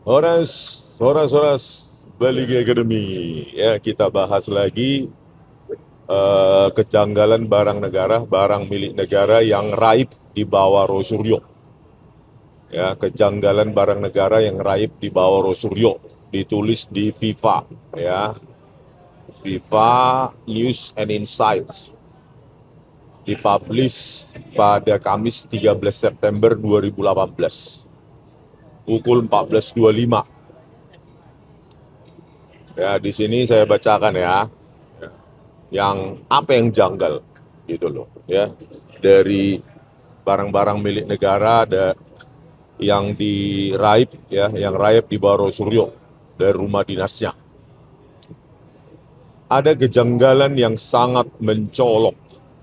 Horas balik Academy. Ya, kita bahas lagi kejanggalan barang milik negara yang raib di bawah Rosuryo. Ya, kejanggalan barang negara yang raib di bawah Rosuryo. Ditulis di FIFA, ya. FIFA News and Insights. Dipublish pada Kamis 13 September 2018. Pukul 14.25. Ya, di sini saya bacakan ya. Yang apa yang janggal gitu loh, ya. Dari barang-barang milik negara ada yang diraib, ya, yang raib di bawah Suryo dari rumah dinasnya. Ada kejanggalan yang sangat mencolok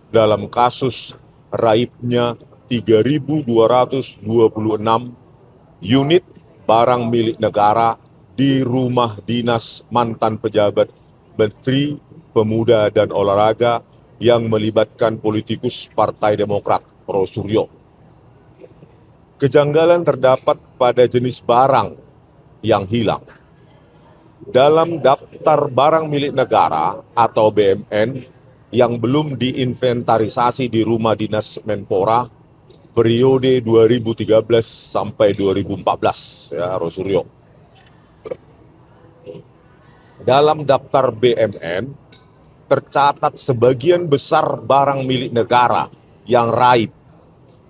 dalam kasus raibnya 3.226 unit barang milik negara di rumah dinas mantan pejabat Menteri Pemuda dan Olahraga yang melibatkan politikus Partai Demokrat, Rosuryo. Kejanggalan terdapat pada jenis barang yang hilang. Dalam daftar barang milik negara atau BMN yang belum diinventarisasi di rumah dinas Menpora periode 2013 sampai 2014, ya, Rosuryo. Dalam daftar BMN tercatat sebagian besar barang milik negara yang raib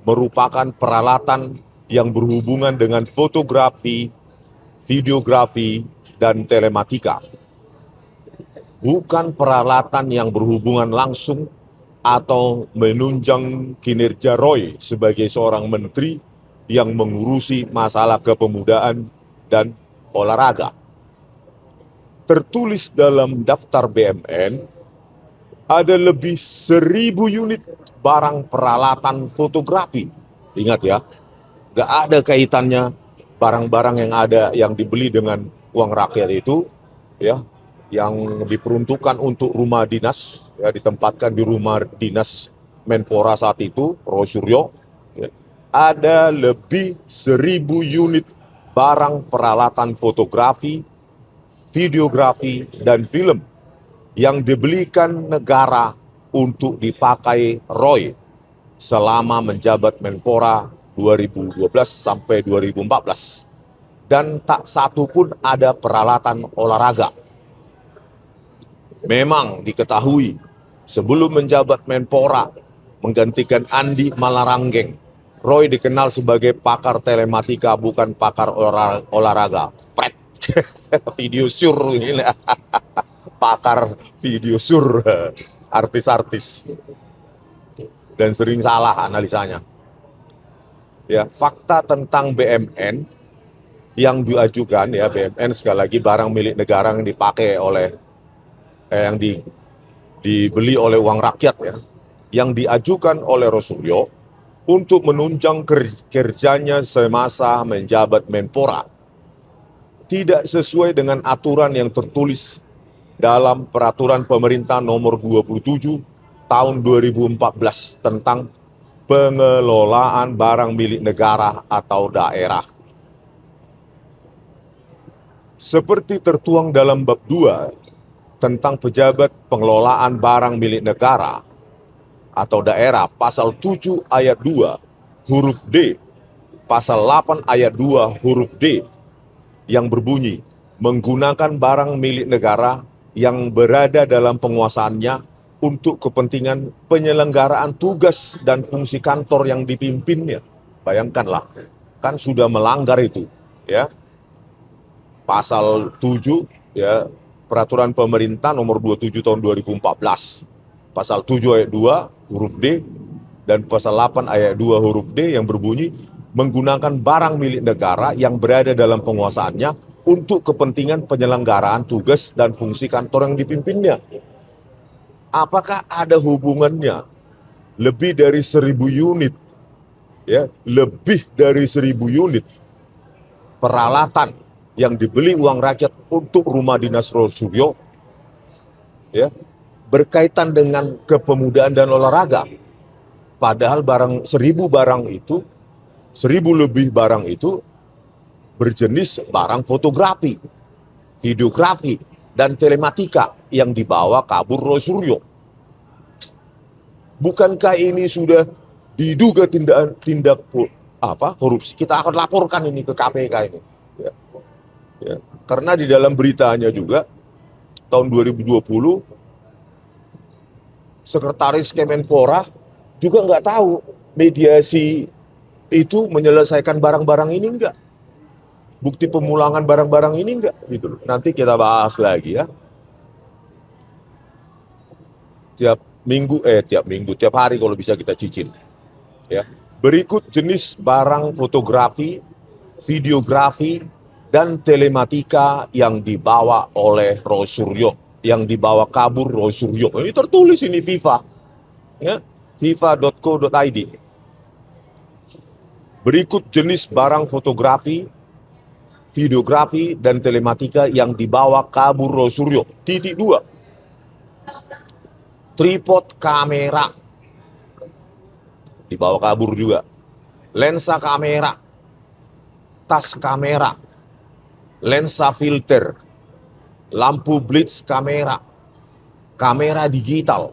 merupakan peralatan yang berhubungan dengan fotografi, videografi, dan telematika. Bukan peralatan yang berhubungan langsung atau menunjang kinerja Roy sebagai seorang menteri yang mengurusi masalah kepemudaan dan olahraga. Tertulis dalam daftar BMN, ada lebih 1.000 unit barang peralatan fotografi. Ingat ya, gak ada kaitannya barang-barang yang ada yang dibeli dengan uang rakyat itu, ya, yang diperuntukkan untuk rumah dinas, ya, ditempatkan di rumah dinas Menpora saat itu, Rosuryo, ya, ada lebih 1.000 unit barang peralatan fotografi, videografi, dan film yang dibelikan negara untuk dipakai Roy selama menjabat Menpora 2012 sampai 2014. Dan tak satu pun ada peralatan olahraga. Memang diketahui sebelum menjabat Menpora menggantikan Andi Malaranggeng, Roy dikenal sebagai pakar telematika, bukan pakar olahraga. Pret. Video sur ini. Pakar video sur, artis-artis, dan sering salah analisanya. Ya, fakta tentang BMN yang diajukan, ya, BMN sekali lagi barang milik negara yang dipakai oleh yang dibeli oleh uang rakyat, ya, yang diajukan oleh Rosuryo untuk menunjang kerjanya semasa menjabat Menpora tidak sesuai dengan aturan yang tertulis dalam Peraturan Pemerintah Nomor 27 Tahun 2014 tentang pengelolaan barang milik negara atau daerah. Seperti tertuang dalam bab 2 tentang pejabat pengelolaan barang milik negara atau daerah, pasal 7 ayat 2 huruf D, pasal 8 ayat 2 huruf D yang berbunyi menggunakan barang milik negara yang berada dalam penguasaannya untuk kepentingan penyelenggaraan tugas dan fungsi kantor yang dipimpinnya. Bayangkanlah, kan sudah melanggar itu, ya. Pasal 7, ya, Peraturan Pemerintah Nomor 27 Tahun 2014. Pasal 7 ayat 2 huruf D dan pasal 8 ayat 2 huruf D yang berbunyi menggunakan barang milik negara yang berada dalam penguasaannya untuk kepentingan penyelenggaraan tugas dan fungsi kantor yang dipimpinnya. Apakah ada hubungannya lebih dari 1.000 unit, ya, lebih dari 1.000 unit peralatan yang dibeli uang rakyat untuk rumah dinas Rosuryo, ya, berkaitan dengan kepemudaan dan olahraga? Padahal 1.000 barang itu 1000 lebih barang itu berjenis barang fotografi, videografi, dan telematika yang dibawa kabur Roy Suryo. Bukankah ini sudah diduga tindak korupsi? Kita akan laporkan ini ke KPK ini. Ya, ya. Karena di dalam beritanya juga tahun 2020 Sekretaris Kemenpora juga nggak tahu mediasi itu menyelesaikan barang-barang ini enggak. Bukti pemulangan barang-barang ini enggak gitu. Nanti kita bahas lagi ya. Tiap minggu, tiap hari kalau bisa kita cicil. Ya. Berikut jenis barang fotografi, videografi, dan telematika yang dibawa oleh Roy Suryo, yang dibawa kabur Roy Suryo. Ini tertulis ini FIFA, ya, fifa.co.id. Berikut jenis barang fotografi, videografi, dan telematika yang dibawa kabur Roy Suryo. Titik 2. Tripod kamera dibawa kabur juga. Lensa kamera, tas kamera, lensa filter, lampu blitz kamera, kamera digital,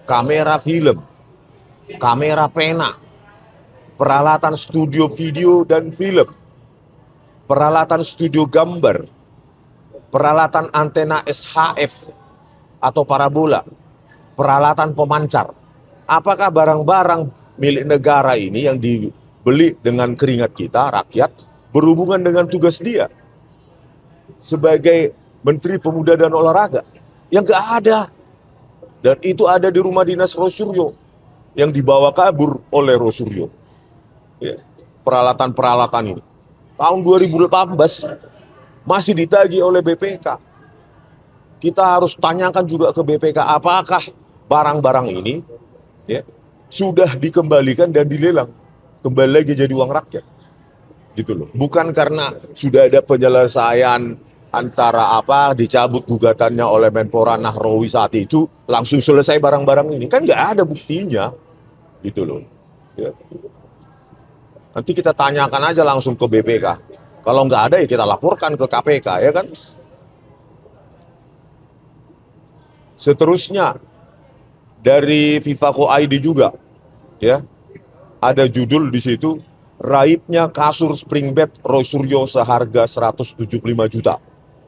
kamera film, kamera pena, peralatan studio video dan film, peralatan studio gambar, peralatan antena SHF atau parabola, peralatan pemancar. Apakah barang-barang milik negara ini yang dibeli dengan keringat kita, rakyat, berhubungan dengan tugas dia sebagai Menteri Pemuda dan Olahraga? Yang nggak ada. Dan itu ada di rumah dinas Roy Suryo yang dibawa kabur oleh Roy Suryo. Ya, peralatan-peralatan ini. Tahun 2018 masih ditagih oleh BPK. Kita harus tanyakan juga ke BPK apakah barang-barang ini ya, sudah dikembalikan dan dilelang, kembali lagi jadi uang rakyat, gitu loh. Bukan karena sudah ada penyelesaian antara dicabut gugatannya oleh Menpora Nahrawi saat itu langsung selesai barang-barang ini, kan nggak ada buktinya, gitu loh. Ya. Nanti kita tanyakan aja langsung ke BPK. Kalau nggak ada ya kita laporkan ke KPK, ya kan? Seterusnya dari FIFA.co.id juga, ya, ada judul di situ, raibnya kasur springbed Roy Suryo seharga 175 juta.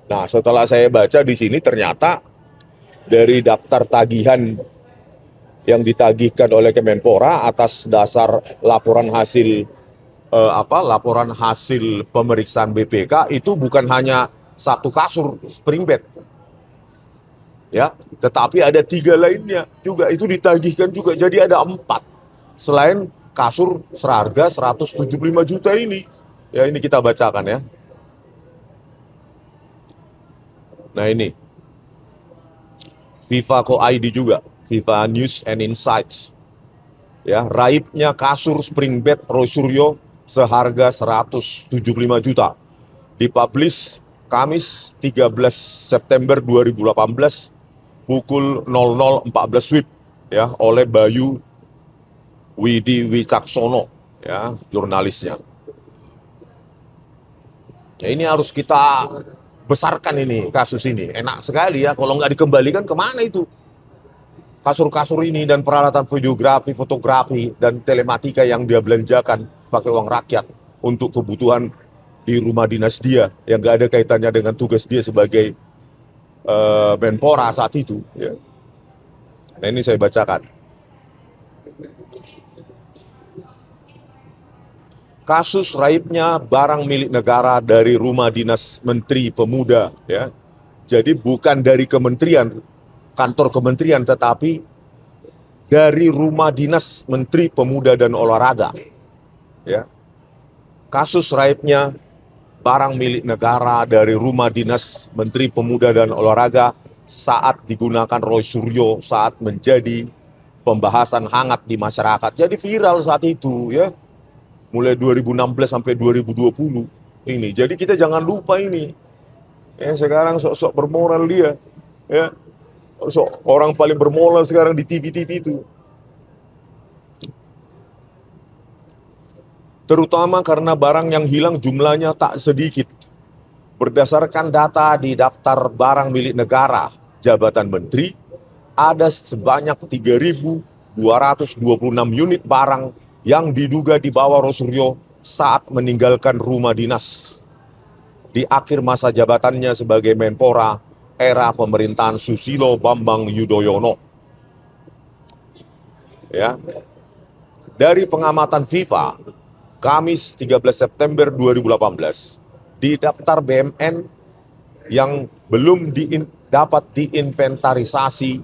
Nah, setelah saya baca di sini ternyata dari daftar tagihan yang ditagihkan oleh Kemenpora atas dasar laporan hasil pemeriksaan BPK itu bukan hanya satu kasur springbed, ya, tetapi ada 3 lainnya juga itu ditagihkan juga, jadi ada 4 selain kasur seharga 175 juta ini. Ya, ini kita bacakan ya. Nah, ini FIFA.co.id juga, FIFA News and Insights. Ya, raibnya kasur springbed Roy Suryo seharga 175 juta. Dipublish Kamis 13 September 2018 pukul 00.14 WIB ya, oleh Bayu Widi Wicaksono, ya, jurnalisnya. Ya, ini harus kita besarkan ini, kasus ini. Enak sekali ya, kalau nggak dikembalikan kemana itu? Kasur-kasur ini dan peralatan videografi, fotografi, dan telematika yang dia belanjakan pakai uang rakyat untuk kebutuhan di rumah dinas dia yang nggak ada kaitannya dengan tugas dia sebagai Menpora saat itu. Ya. Nah, ini saya bacakan. Kasus raibnya barang milik negara dari rumah dinas Menteri Pemuda, ya. Jadi bukan dari kementerian, kantor kementerian, tetapi dari rumah dinas Menteri Pemuda dan Olahraga. Ya. Kasus raibnya barang milik negara dari rumah dinas Menteri Pemuda dan Olahraga saat digunakan Roy Suryo saat menjadi pembahasan hangat di masyarakat. Jadi viral saat itu, ya. Mulai 2016 sampai 2020 ini. Jadi kita jangan lupa ini. Ya, sekarang sok-sok bermoral dia, ya. Orang paling bermoral sekarang di TV-TV itu. terutama karena barang yang hilang jumlahnya tak sedikit. Berdasarkan data di daftar barang milik negara, jabatan menteri, ada sebanyak 3.226 unit barang yang diduga dibawa Rosuryo saat meninggalkan rumah dinas di akhir masa jabatannya sebagai Menpora era pemerintahan Susilo Bambang Yudhoyono. Ya. Dari pengamatan FIFA, Kamis 13 September 2018, di daftar BMN yang belum dapat diinventarisasi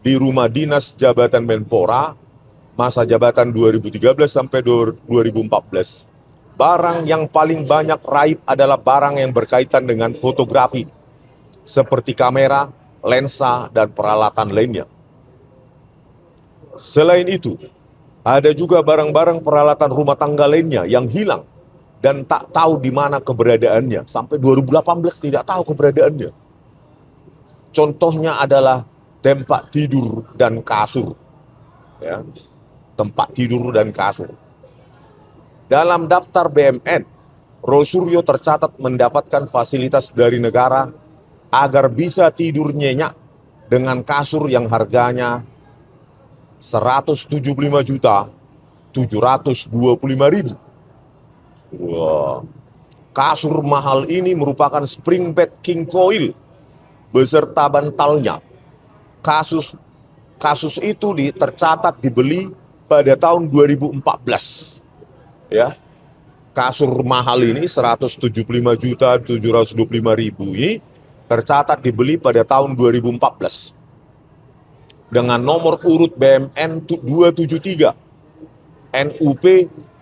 di rumah dinas jabatan Menpora masa jabatan 2013 sampai 2014, barang yang paling banyak raib adalah barang yang berkaitan dengan fotografi, seperti kamera, lensa, dan peralatan lainnya. Selain itu, ada juga barang-barang peralatan rumah tangga lainnya yang hilang dan tak tahu di mana keberadaannya. Sampai 2018 tidak tahu keberadaannya. Contohnya adalah tempat tidur dan kasur. Ya, tempat tidur dan kasur. Dalam daftar BMN, Rosuryo tercatat mendapatkan fasilitas dari negara agar bisa tidur nyenyak dengan kasur yang harganya 175.725.000. Wah. Kasur mahal ini merupakan spring bed king coil beserta bantalnya. Kasus itu tercatat dibeli pada tahun 2014. Ya. Kasur mahal ini 175.725.000 ini tercatat dibeli pada tahun 2014. Dengan nomor urut BMN 273 NUP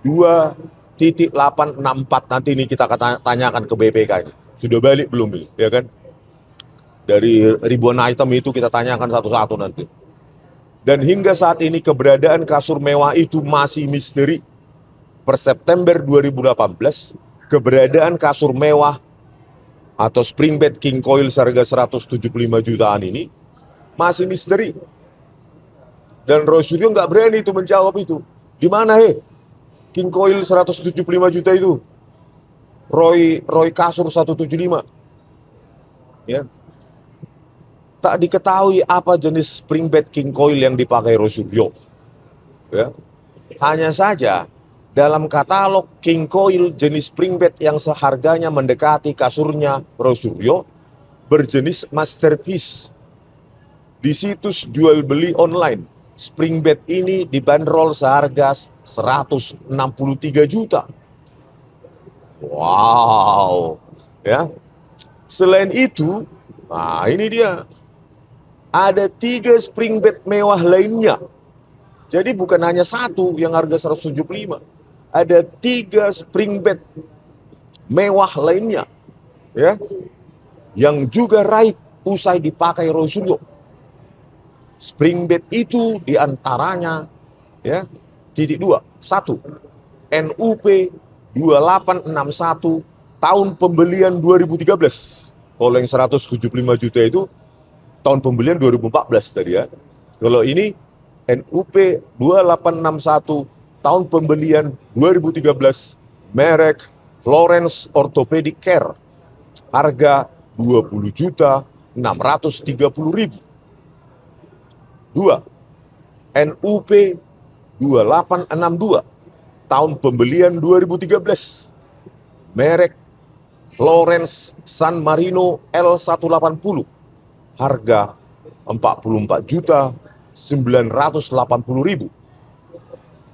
2.864. Nanti ini kita tanyakan ke BPK ini. Sudah balik belum ini, ya kan? Dari ribuan item itu kita tanyakan satu-satu nanti. Dan hingga saat ini keberadaan kasur mewah itu masih misteri. Per September 2018, keberadaan kasur mewah atau spring bed king coil seharga 175 jutaan ini masih misteri. Dan Rosuryo nggak berani itu menjawab itu. Di mana king coil 175 juta itu? Roy kasur 175. Ya. Tak diketahui apa jenis spring bed king coil yang dipakai Rosuryo. Ya. Hanya saja dalam katalog king coil jenis spring bed yang seharganya mendekati kasurnya Rosuryo berjenis masterpiece. Di situs jual beli online, spring bed ini dibanderol seharga 163 juta. Wow. Ya. Selain itu, nah ini dia. Ada 3 spring bed mewah lainnya. Jadi bukan hanya satu yang harga 175. Ada 3 spring bed mewah lainnya. Ya. Yang juga raib usai dipakai Rosuryo. Spring bed itu diantaranya ya, titik 2. 1. NUP 2861 tahun pembelian 2013. Kalau yang 175 juta itu tahun pembelian 2014 tadi ya. Kalau ini NUP 2861 tahun pembelian 2013, merek Florence Orthopedic Care. Harga 20.630.000. 2. NUP 2862 tahun pembelian 2013. Merek Florence San Marino L180. Harga 44.980.000.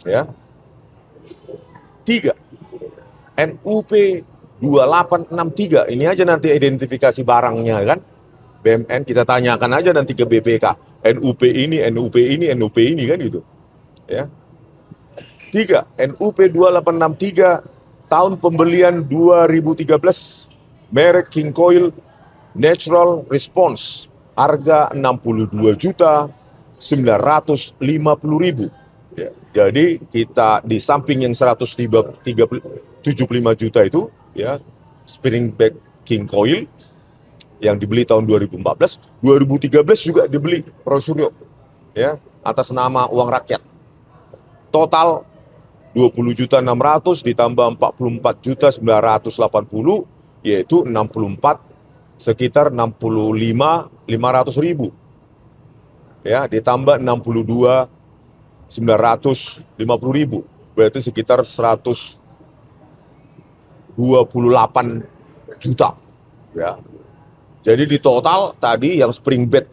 Ya. 3. NUP 2863. Ini aja nanti identifikasi barangnya kan. BMN kita tanyakan aja nanti ke BPK. NUP ini kan gitu. Ya. 3. NUP 2863 tahun pembelian 2013. Merek King Coil Natural Response. Harga 62.950.000. Ya. Jadi kita di samping yang 175 juta itu ya, spring bed King Coil yang dibeli tahun 2014, 2013 juga dibeli Rosuryo ya, atas nama uang rakyat. Total 20.600.000 ditambah 44.980.000, yaitu 64, sekitar 65.500.000. Ya, ditambah 62.950.000, berarti sekitar 128 juta. Ya. Jadi di total tadi yang spring bed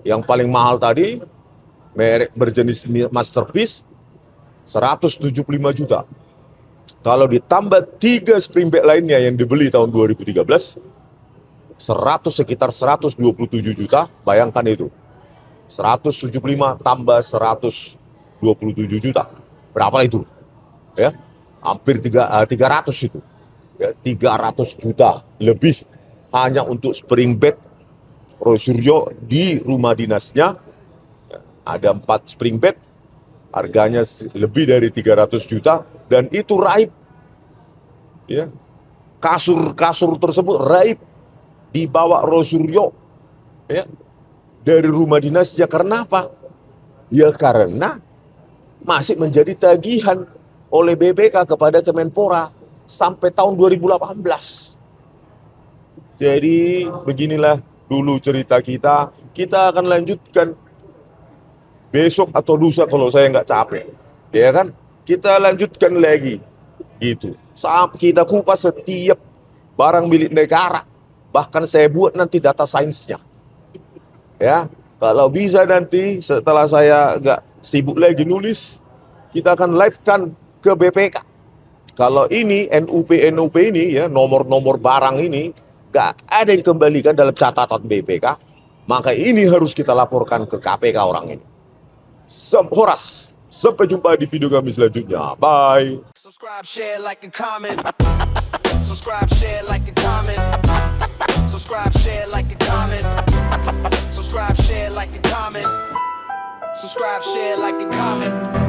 yang paling mahal tadi, merek berjenis Masterpiece, 175 juta. Kalau ditambah 3 spring bed lainnya yang dibeli tahun 2013, sekitar 127 juta, bayangkan itu. 175 tambah 127 juta. Berapa itu? Ya, hampir 300 itu. Ya, 300 juta lebih hanya untuk spring bed Roy Suryo di rumah dinasnya. Ada 4 spring bed, harganya lebih dari 300 juta, dan itu raib. Ya. Kasur tersebut raib dibawa Roy Suryo, ya, dari rumah dinasnya. Karena apa? Ya karena masih menjadi tagihan oleh BPK kepada Kemenpora sampai tahun 2018. Jadi beginilah dulu cerita kita. Kita akan lanjutkan besok atau lusa kalau saya nggak capek, ya kan? Kita lanjutkan lagi, gitu. Sampai kita kupas setiap barang milik negara. Bahkan saya buat nanti data sainsnya, ya. Kalau bisa nanti setelah saya nggak sibuk lagi nulis, kita akan live-kan ke BPK. Kalau ini NUP ini, ya, nomor-nomor barang ini nggak ada yang dikembalikan dalam catatan BPK, maka ini harus kita laporkan ke KPK orang ini. Horas, sampai jumpa di video kami selanjutnya. Bye. Subscribe, share, like, and comment. Subscribe, share, like, and comment. Subscribe, share, like, and comment. Subscribe, share, like, and comment. Subscribe, share, like, and comment.